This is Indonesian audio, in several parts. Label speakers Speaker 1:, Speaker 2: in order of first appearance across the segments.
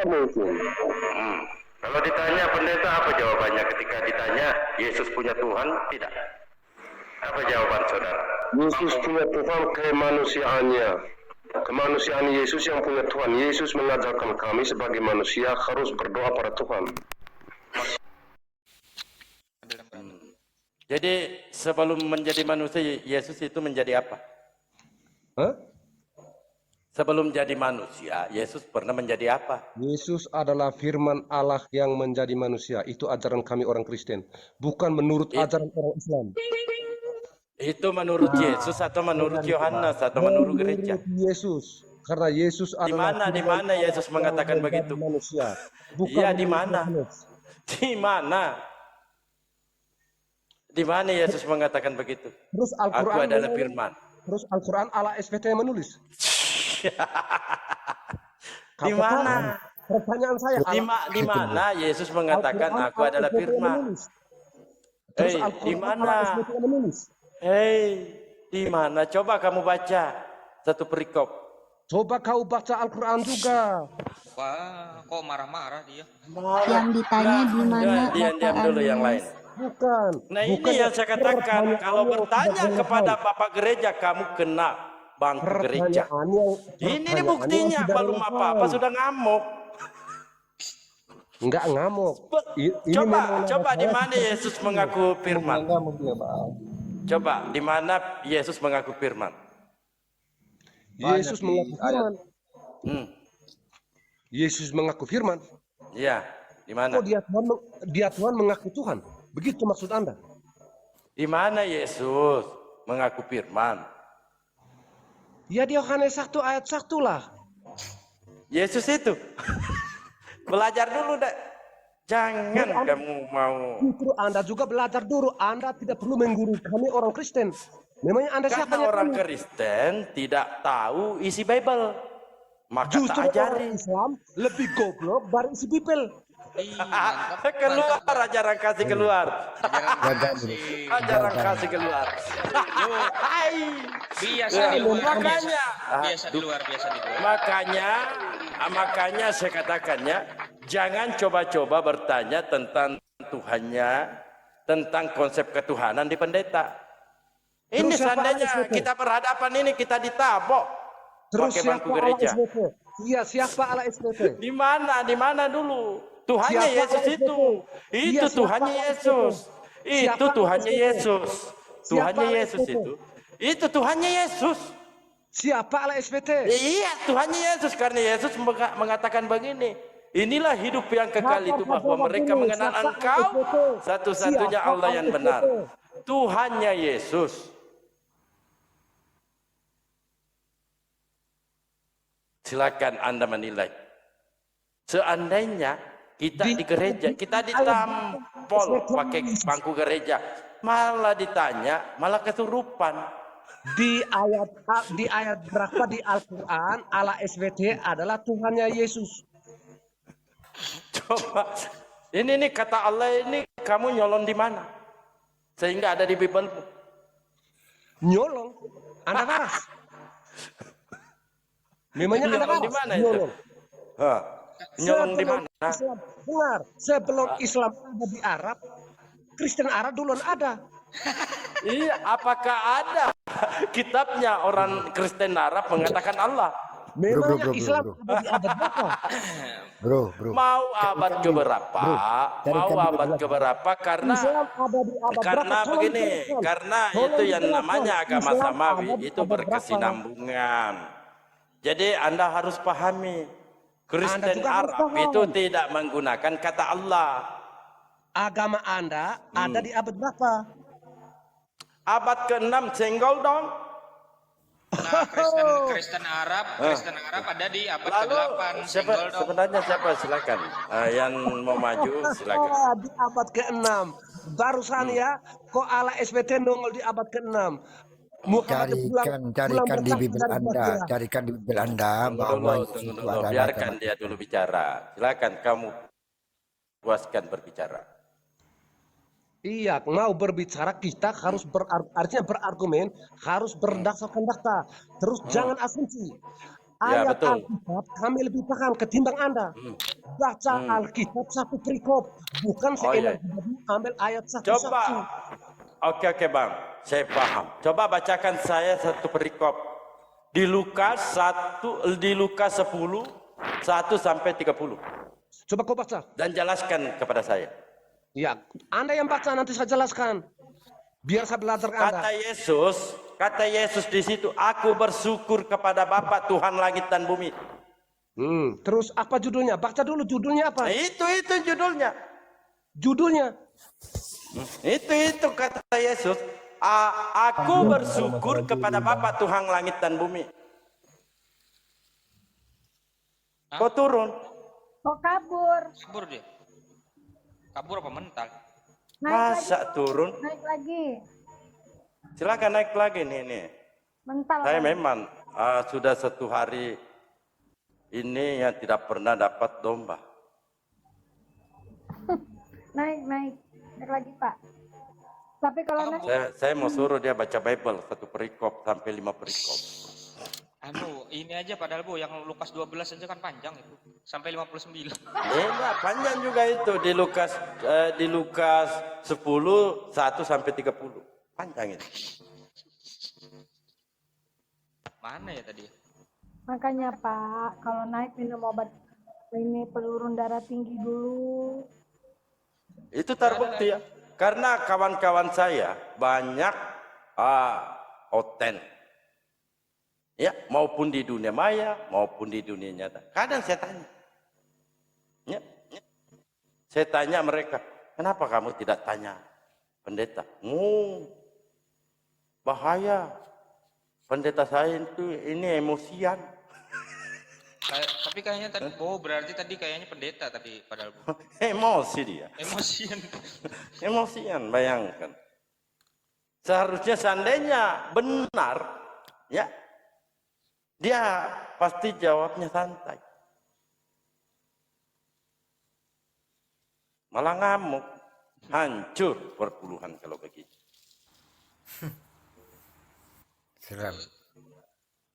Speaker 1: mungkin.
Speaker 2: Kalau ditanya pendeta apa jawabannya ketika ditanya Yesus punya Tuhan? Tidak. Apa jawaban saudara?
Speaker 1: Yesus punya Tuhan kemanusiaannya. Kemanusiaan Yesus yang punya Tuhan. Yesus mengajarkan kami sebagai manusia harus berdoa pada Tuhan.
Speaker 2: Jadi sebelum menjadi manusia, Yesus itu menjadi apa?
Speaker 1: Hah?
Speaker 2: Sebelum jadi manusia, Yesus pernah menjadi apa?
Speaker 1: Yesus adalah firman Allah yang menjadi manusia. Itu ajaran kami orang Kristen. Bukan menurut ajaran orang Islam.
Speaker 2: Itu menurut Yesus atau menurut Yohanes atau menurut gereja?
Speaker 1: Yesus. Karena Yesus adalah
Speaker 2: Di mana Yesus mengatakan begitu?
Speaker 1: Manusia. Bukan
Speaker 2: Iya, di mana? Di mana? Di mana Yesus mengatakan begitu?
Speaker 1: Terus
Speaker 2: Aku
Speaker 1: Al-Quran
Speaker 2: adalah firman.
Speaker 1: Terus Al-Quran ala SPT yang menulis.
Speaker 2: Di mana?
Speaker 1: Pertanyaan saya.
Speaker 2: Di mana Yesus mengatakan aku adalah firman?
Speaker 1: Terus
Speaker 2: Di mana? Di mana? Coba kamu baca satu perikop.
Speaker 1: Coba kau baca Al-Quran juga.
Speaker 3: Wah, kok marah-marah dia?
Speaker 4: Yang ditanya di mana?
Speaker 2: Diam dulu yang lain.
Speaker 1: Bukan.
Speaker 2: Nah ini yang saya katakan, kalau bertanya kepada Bapak gereja, kamu kena bangku gereja. Ini buktinya, belum apa-apa sudah ngamuk.
Speaker 1: Enggak ngamuk.
Speaker 2: Coba di mana Yesus mengaku firman? Coba di mana Yesus mengaku firman?
Speaker 1: Yesus mengaku firman. Yesus mengaku firman.
Speaker 2: Iya, di mana?
Speaker 1: Oh, dia Tuhan mengaku Tuhan. Begitu maksud Anda?
Speaker 2: Di mana Yesus mengaku firman?
Speaker 1: Ya di Yohanes 1 ayat 1 lah.
Speaker 2: Yesus itu. Belajar dulu deh. Jangan kamu mau.
Speaker 1: Justru Anda juga belajar dulu. Anda tidak perlu menggurui kami orang Kristen. Memangnya Anda siapa?
Speaker 2: Karena orang Kristen tidak tahu isi Bible. Maka
Speaker 1: justru
Speaker 2: tak ajari.
Speaker 1: orang Islam lebih goblok dari isi Bible.
Speaker 2: Keluar ajaran kasih keluar. Ajaran kasih keluar.
Speaker 3: Biasa di luar.
Speaker 2: Makanya
Speaker 3: Biasa di luar.
Speaker 2: makanya saya katakannya, jangan coba-coba bertanya tentang Tuhannya, tentang konsep ketuhanan di pendeta. Ini seandainya kita berhadapan ini kita ditabok.
Speaker 1: Terus
Speaker 2: pakai bangku gereja.
Speaker 1: Iya, siapa ala SPT?
Speaker 2: Di mana dulu? Tuhannya Yesus itu. Itu Tuhannya Yesus. Itu Tuhannya Yesus. Tuhannya Yesus itu. Itu Tuhannya Yesus.
Speaker 1: Siapa ala SPT?
Speaker 2: Iya, Tuhannya Yesus. Karena Yesus mengatakan begini. Inilah hidup yang kekal itu, bahwa mereka mengenal Engkau satu-satunya Allah yang benar. Tuhannya Yesus. Silakan Anda menilai. Seandainya kita di gereja, kita ditampol pakai bangku gereja, malah ditanya, malah kesurupan.
Speaker 1: Di ayat berapa di Al-Quran ala SBT adalah Tuhannya Yesus.
Speaker 2: Coba, ini nih kata Allah ini kamu nyolong di mana? Sehingga ada di Bible.
Speaker 1: Nyolong? Anda waras? Memangnya Anda waras?
Speaker 2: Di mana itu? Nyolong di mana?
Speaker 1: Benar, sebelum Islam ada di Arab, Kristen Arab duluan ada.
Speaker 2: Iya, apakah ada kitabnya orang Kristen Arab mengatakan Allah?
Speaker 1: Memangnya Islam ada di abad berapa?
Speaker 2: Mau abad keberapa? Mau abad keberapa? Karena begini, karena itu yang namanya agama samawi itu berkesinambungan. Jadi Anda harus pahami, Kristen Arab itu tidak menggunakan kata Allah.
Speaker 1: Agama Anda ada di abad berapa?
Speaker 2: Abad ke-6, senggol dong.
Speaker 3: Nah, Kristen Arab ada di abad ke-8.
Speaker 2: Sebenarnya siapa? Silakan. Yang mau maju silakan.
Speaker 1: Di abad ke-6. Barusan ya, kok ala SPT nongol di abad ke-6.
Speaker 5: Carikan di Bible Anda, bahwa
Speaker 2: tunggu, biarkan dia dulu bicara. Silakan kamu puaskan berbicara.
Speaker 1: Iya, mau berbicara kita harus artinya berargumen, harus berdasarkan data. Terus jangan asumsi.
Speaker 2: Ya,
Speaker 6: ayat
Speaker 2: betul.
Speaker 6: Alkitab kami lebih paham ketimbang Anda. Baca Alkitab satu perikop, bukan
Speaker 2: Oh, iya.
Speaker 6: seenak ambil ayat
Speaker 2: Coba.
Speaker 6: satu-satu.
Speaker 2: Oke Bang, saya paham. Coba bacakan saya satu perikop di Lukas 10 1 sampai 30
Speaker 6: Coba kau baca.
Speaker 2: dan jelaskan kepada saya.
Speaker 6: Ya, Anda yang baca nanti saya jelaskan. Biar saya belajar ke Anda.
Speaker 2: Kata Yesus di situ, aku bersyukur kepada Bapa Tuhan langit dan bumi.
Speaker 6: Terus apa judulnya? Baca dulu judulnya apa?
Speaker 2: Nah, itu judulnya.
Speaker 6: Judulnya.
Speaker 2: Itu kata Yesus. Aku bersyukur kepada Bapa Tuhan langit dan bumi. Kau turun.
Speaker 7: Kok kabur?
Speaker 3: Kabur dia. Kabur apa mental?
Speaker 2: Masa turun?
Speaker 7: Naik lagi.
Speaker 2: Silakan naik lagi nih.
Speaker 7: Mental.
Speaker 2: Saya
Speaker 7: kan?
Speaker 2: memang sudah 1 hari ini yang tidak pernah dapat domba.
Speaker 7: Naik lagi Pak. Tapi kalau naik
Speaker 2: Saya mau suruh dia baca Bible 1 perikop sampai 5 perikop.
Speaker 3: Ini aja padahal Bu, yang Lukas 12 aja kan panjang itu. Sampai 59.
Speaker 2: Enggak, panjang juga itu di Lukas 10 1 sampai 30. Panjang itu.
Speaker 3: Mana ya tadi?
Speaker 7: makanya Pak, kalau naik minum obat ini penurun darah tinggi dulu.
Speaker 2: Itu terbukti ya. Karena kawan-kawan saya banyak oten. Ya, maupun di dunia maya, maupun di dunia nyata. Kadang saya tanya. Saya tanya mereka, kenapa kamu tidak tanya pendeta? Bahaya. Pendeta saya itu ini emosian.
Speaker 3: Tapi kayaknya tadi, berarti tadi kayaknya pendeta tapi padahal Bu.
Speaker 2: Emosi dia.
Speaker 3: Emosian.
Speaker 2: Emosian, bayangkan. Seharusnya seandainya benar, ya, dia pasti jawabnya santai. Malah ngamuk, hancur perpuluhan kalau begitu.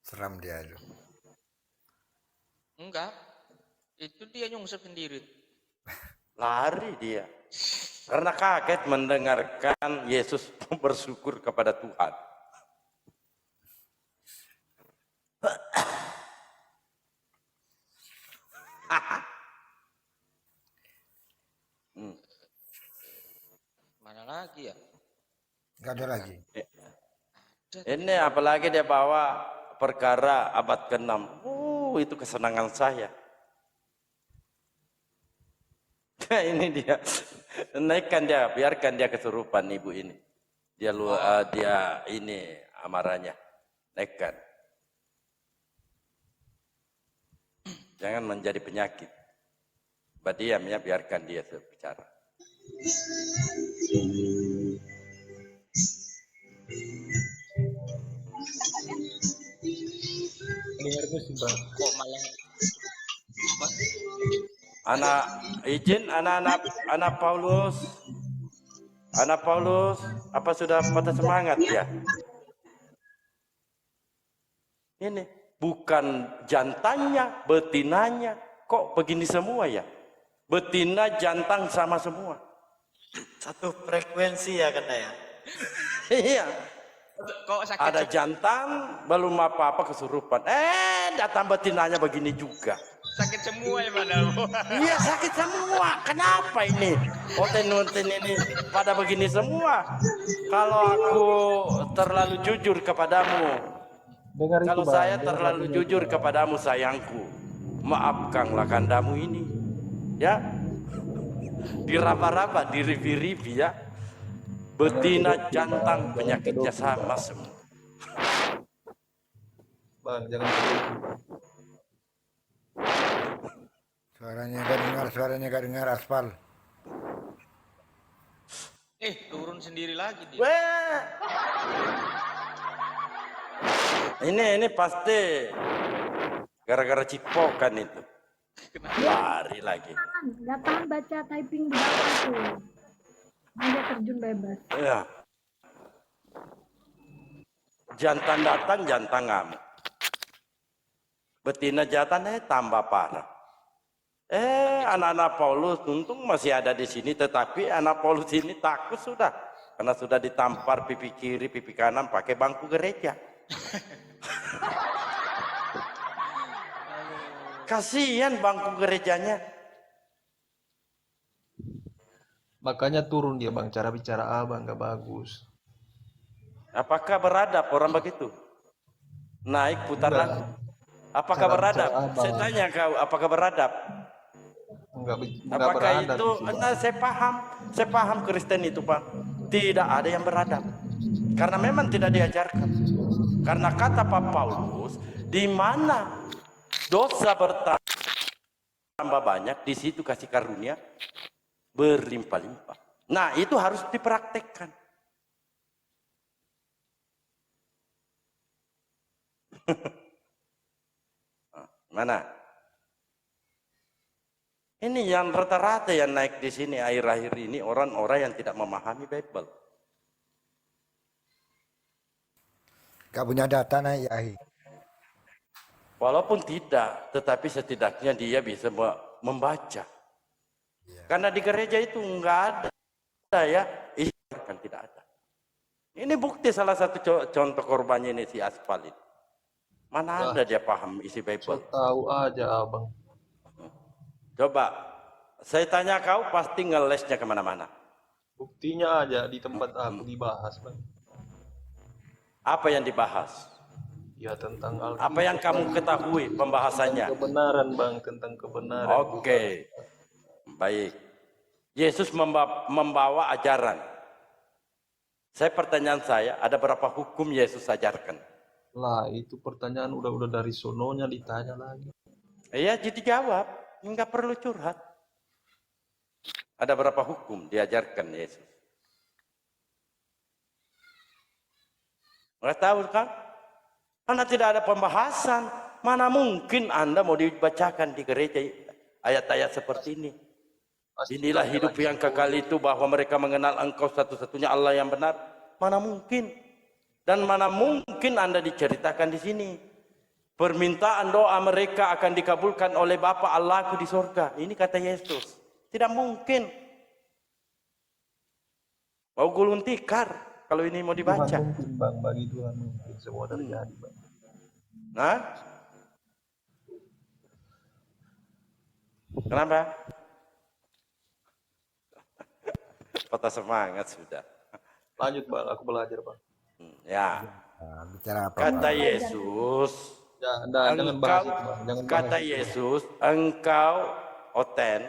Speaker 5: Seram dia itu.
Speaker 3: Enggak. Itu dia nyungsep sendiri.
Speaker 2: Lari dia. Karena kaget mendengarkan Yesus bersyukur kepada Tuhan.
Speaker 3: Mana lagi ya?
Speaker 5: Nggak ada lagi.
Speaker 2: Ini apalagi dia bawa perkara abad ke-6. Itu kesenangan saya. Ini dia. Naikkan dia, biarkan dia kesurupan ibu ini. Dia ini amarahnya. Naikkan. Jangan menjadi penyakit. Diam ya, biarkan dia berbicara.
Speaker 3: Kok malah
Speaker 2: Anak Paulus, apa sudah patah semangat ya? Ini bukan jantannya, betinanya, kok begini semua ya? Betina, jantan sama semua.
Speaker 8: Satu frekuensi ya kena ya.
Speaker 2: Iya.
Speaker 3: kok sakit
Speaker 2: Ada jantan, belum apa-apa kesurupan. Datang betinanya begini juga.
Speaker 3: sakit semua ya padahal Bu.
Speaker 2: Iya, sakit semua. Kenapa ini? Oten-oten ini pada begini semua. Kalau aku terlalu jujur kepadamu, kalau saya terlalu jujur kepadamu sayangku, maafkanlah kandamu ini. Ya, diraba-raba, dirivi-rivi ya. Betina, jantan, penyakitnya sama semua.
Speaker 8: Bang, jangan
Speaker 5: Suaranya gak dengar aspal.
Speaker 3: Turun sendiri lagi dia.
Speaker 2: Wah. Ini pasti gara-gara cipokan itu. Lari lagi.
Speaker 7: Nggak tahan baca typing di bawah tuh. Dia terjun bebas.
Speaker 2: Ya. Jantan datang, jantan ngamuk. Betina jantannya tambah parah. Anak-anak Paulus untung masih ada di sini, tetapi anak Paulus ini takut sudah, karena sudah ditampar pipi kiri, pipi kanan pakai bangku gereja. Kasihan bangku gerejanya.
Speaker 9: Makanya turun dia bang, cara bicara abang nggak bagus.
Speaker 2: Apakah beradab orang begitu? Naik putar lagi. Apakah
Speaker 9: Cara
Speaker 2: beradab?
Speaker 9: bicara abang.
Speaker 2: Saya tanya kau, apakah beradab?
Speaker 9: Enggak
Speaker 2: Apakah
Speaker 9: beradab
Speaker 2: itu?
Speaker 9: sih, Bang.
Speaker 2: Nah, saya paham Kristen itu, Pak. Tidak ada yang beradab. Karena memang tidak diajarkan. Karena kata Pak Paulus, di mana dosa bertambah banyak, di situ kasih karunia berlimpah-limpah. Nah, itu harus dipraktekkan. Mana? Ini yang rata-rata yang naik di sini akhir-akhir ini orang-orang yang tidak memahami Bible.
Speaker 5: Gak punya data naik Yai.
Speaker 2: Walaupun tidak, tetapi setidaknya dia bisa membaca. Karena di gereja itu enggak ada ya, kan tidak ada. Ini bukti salah satu contoh korbannya ini si Aspal ini. Mana ada dia paham isi
Speaker 9: So
Speaker 2: Bible?
Speaker 9: tahu aja abang.
Speaker 2: Coba, saya tanya kau pasti ngelesnya kemana-mana.
Speaker 9: Buktinya aja di tempat aku dibahas bang.
Speaker 2: Apa yang dibahas?
Speaker 9: Ya tentang Alkitab.
Speaker 2: Apa yang kamu ketahui pembahasannya?
Speaker 9: Kebenaran bang, tentang kebenaran.
Speaker 2: Oke, baik. Yesus membawa ajaran. Pertanyaan saya, ada berapa hukum Yesus ajarkan?
Speaker 9: Lah itu pertanyaan udah dari sononya ditanya lagi.
Speaker 2: Iya, jadi jawab. Enggak perlu curhat. Ada berapa hukum diajarkan Yesus? Nggak tahu kan? Karena tidak ada pembahasan. Mana mungkin Anda mau dibacakan di gereja ayat-ayat seperti ini? Inilah hidup yang kekal itu, bahwa mereka mengenal Engkau satu-satunya Allah yang benar. Mana mungkin? Dan mana mungkin Anda diceritakan di sini? Permintaan doa mereka akan dikabulkan oleh Bapa Allahku di surga. Ini kata Yesus. Tidak mungkin. Mau gulung tikar kalau ini mau dibaca.
Speaker 9: Tuhan mungkin bang, bagi Tuhan mungkin semua terjadi bang.
Speaker 2: Nah? Kenapa? Patah semangat sudah.
Speaker 9: Lanjut bang, aku belajar bang.
Speaker 2: Ya.
Speaker 5: Nah, bicara apa?
Speaker 2: Kata
Speaker 5: Bang?
Speaker 2: Yesus,
Speaker 9: Jangan bahas itu bang. Jangan
Speaker 2: kata
Speaker 9: bahas itu.
Speaker 2: Yesus, engkau Oten,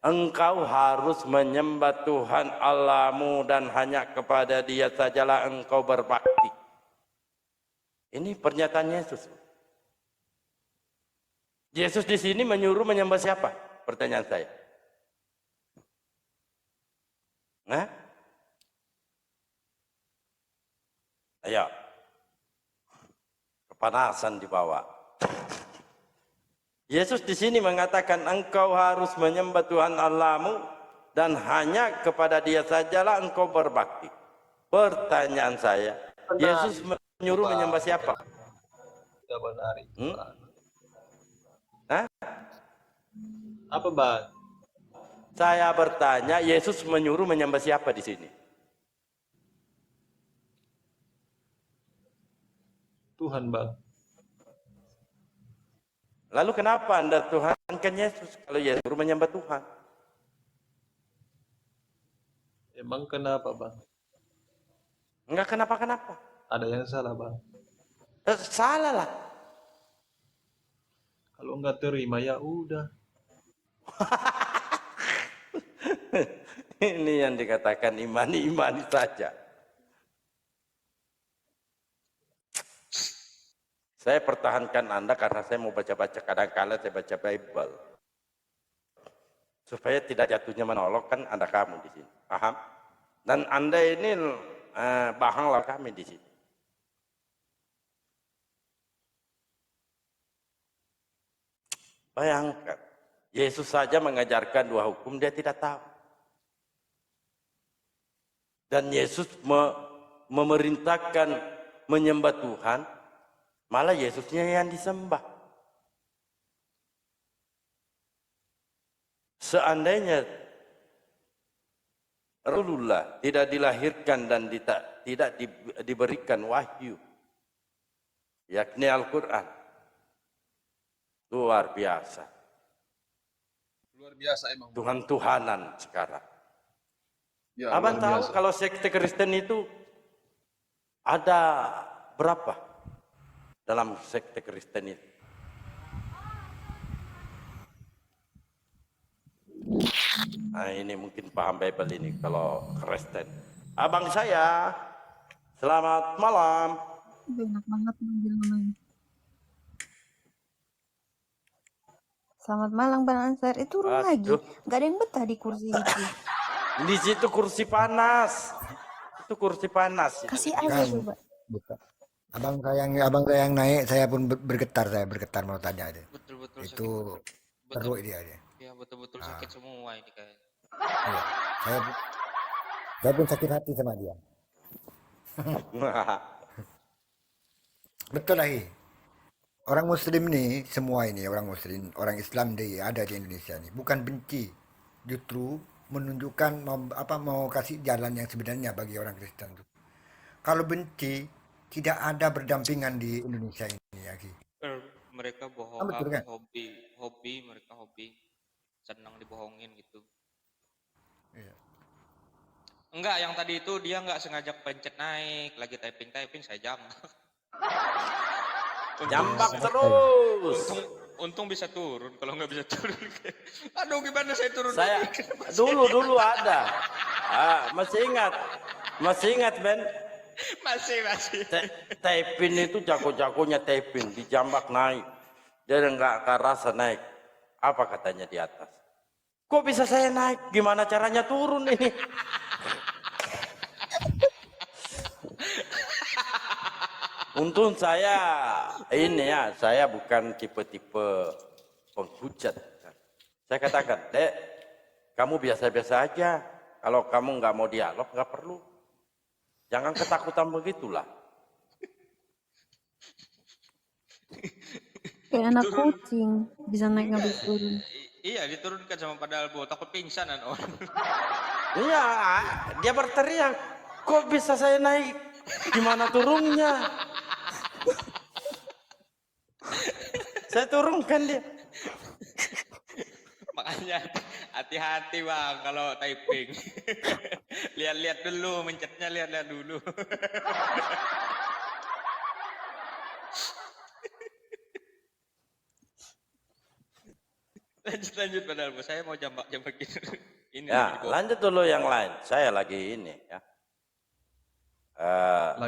Speaker 2: engkau harus menyembah Tuhan Allahmu dan hanya kepada Dia sajalah engkau berbakti. Ini pernyataan Yesus. Yesus di sini menyuruh menyembah siapa? Pertanyaan saya. Nah? Ayo. Kepanasan dibawa. Yesus di sini mengatakan engkau harus menyembah Tuhan Allahmu dan hanya kepada Dia sajalah engkau berbakti. Pertanyaan saya, Yesus menyuruh menyembah siapa?
Speaker 9: Tidak benar itu. Bang.
Speaker 2: Hah?
Speaker 9: Apa bang?
Speaker 2: Saya bertanya, Yesus menyuruh menyembah siapa di sini?
Speaker 9: Tuhan bang.
Speaker 2: Lalu kenapa Anda Tuhankan Yesus kalau Yesus suruh menyembah Tuhan?
Speaker 9: Emang kenapa bang?
Speaker 2: Enggak kenapa-kenapa.
Speaker 9: Ada yang salah bang?
Speaker 2: Salah lah.
Speaker 9: Kalau nggak terima ya udah.
Speaker 2: Ini yang dikatakan imani saja. Saya pertahankan Anda karena saya mau baca-baca, kadang-kala saya baca Bible. Supaya tidak jatuhnya menolak, kan ada kamu di sini. Paham? Dan Anda ini bahanglah kami di sini. Bayangkan, Yesus saja mengajarkan 2 hukum, dia tidak tahu. Dan Yesus memerintahkan menyembah Tuhan, malah Yesusnya yang disembah. seandainya Rasulullah tidak dilahirkan dan tidak diberikan wahyu, yakni Al-Quran, luar biasa.
Speaker 9: Luar biasa emang.
Speaker 2: Tuhan-Tuhanan sekarang.
Speaker 9: Ya,
Speaker 2: Abang
Speaker 9: luar
Speaker 2: tahu
Speaker 9: biasa.
Speaker 2: kalau sekte Kristen itu ada berapa dalam sekte Kristen itu? Nah, ini mungkin paham Bible ini kalau Kristen. Abang saya, selamat malam.
Speaker 4: Enak banget manggil namanya. Selamat malam Bang Ansar. Turun lagi.
Speaker 2: Aduh.
Speaker 4: Gak ada yang betah di kursi itu.
Speaker 2: Di situ kursi panas. Itu kursi panas.
Speaker 4: Kasih aja
Speaker 5: Kan,
Speaker 4: coba.
Speaker 5: bukan. Abang saya yang naik, saya pun bergetar mau tanya aja.
Speaker 3: Betul-betul
Speaker 5: Itu
Speaker 3: sakit.
Speaker 5: teruk dia aja.
Speaker 3: Ya betul-betul sakit semua ini kayak.
Speaker 5: Iya. Saya pun sakit hati sama dia. Betul lah. Orang Muslim nih, semua ini orang Muslim, orang Islam ada di Indonesia nih, bukan benci, justru menunjukkan mau kasih jalan yang sebenarnya bagi orang Kristen tuh. Kalau benci tidak ada berdampingan di Indonesia ini lagi.
Speaker 3: Mereka bohong,
Speaker 5: Betul kan?
Speaker 3: hobi mereka hobi, senang dibohongin gitu.
Speaker 5: Iya.
Speaker 3: Enggak, yang tadi itu dia nggak sengaja pencet naik, lagi typing saya jambak.
Speaker 2: Jambak terus.
Speaker 3: Untung bisa turun, kalau nggak bisa turun. Aduh, gimana saya turun?
Speaker 2: Saya
Speaker 3: lagi?
Speaker 2: dulu ada. Masih ingat Ben?
Speaker 3: Masih.
Speaker 2: Taipin itu jago-jagonya Taipin, dijambak naik. Dia nggak rasa naik. Apa katanya di atas? Kok bisa saya naik? Gimana caranya turun ini? Untung saya bukan tipe-tipe penghujat. Saya katakan, Dek, kamu biasa-biasa aja. Kalau kamu nggak mau dialog, nggak perlu. Jangan ketakutan begitulah.
Speaker 4: Kayak anak kucing. Bisa naik nggak bisa turun.
Speaker 3: Iya, diturunkan sama Pak Dalbo, takut pingsanan orang.
Speaker 2: Iya, dia berteriak, kok bisa saya naik? Gimana turunnya? Saya turunkan dia.
Speaker 3: Makanya hati-hati Bang kalau typing. Lihat-lihat dulu, mencetnya lihat-lihat dulu. lanjut padahal saya mau jambak gitu. Ini
Speaker 2: Ya, lanjut dulu yang lain. Saya lagi ini ya.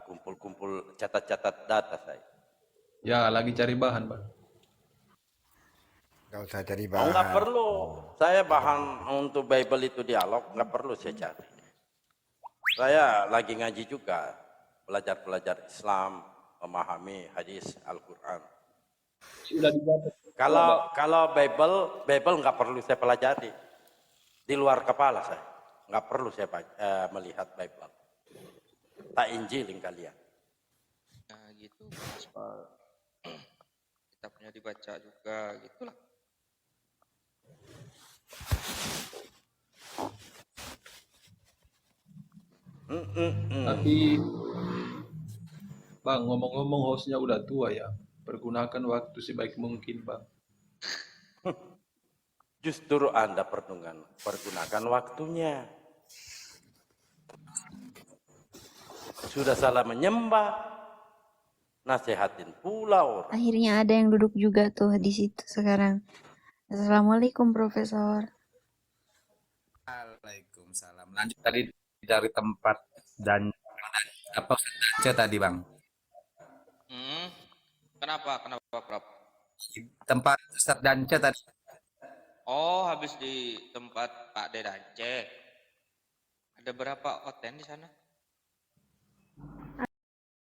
Speaker 2: Kumpul-kumpul catat-catat data saya.
Speaker 9: Ya, lagi cari bahan, Bang.
Speaker 5: Gak usah cari
Speaker 2: Oh,
Speaker 5: bahan.
Speaker 2: nggak perlu. Saya bahan untuk Bible itu dialog, nggak perlu saya cari. Saya lagi ngaji juga, belajar Islam, memahami hadis Al-Quran.
Speaker 9: Sudah dibaca.
Speaker 2: Kalau Bible nggak perlu saya pelajari. Di luar kepala saya, nggak perlu saya melihat Bible. Tak injilin kalian.
Speaker 3: Nah gitu, kita punya dibaca juga gitulah.
Speaker 9: Tapi Bang, ngomong-ngomong hostnya udah tua ya. Pergunakan waktu sebaik mungkin, Bang.
Speaker 2: Justru Anda pergunakan waktunya. Sudah salah menyembah, nasihatin pula orang.
Speaker 4: Akhirnya ada yang duduk juga tuh di situ sekarang. Assalamualaikum Profesor.
Speaker 10: Waalaikumsalam. Lanjut tadi dari tempat dan apa Ustaz tadi Bang?
Speaker 3: Kenapa Prof?
Speaker 10: Tempat Ustaz Dance tadi.
Speaker 3: Oh, habis di tempat Pak Dedance. Ada berapa oten di sana?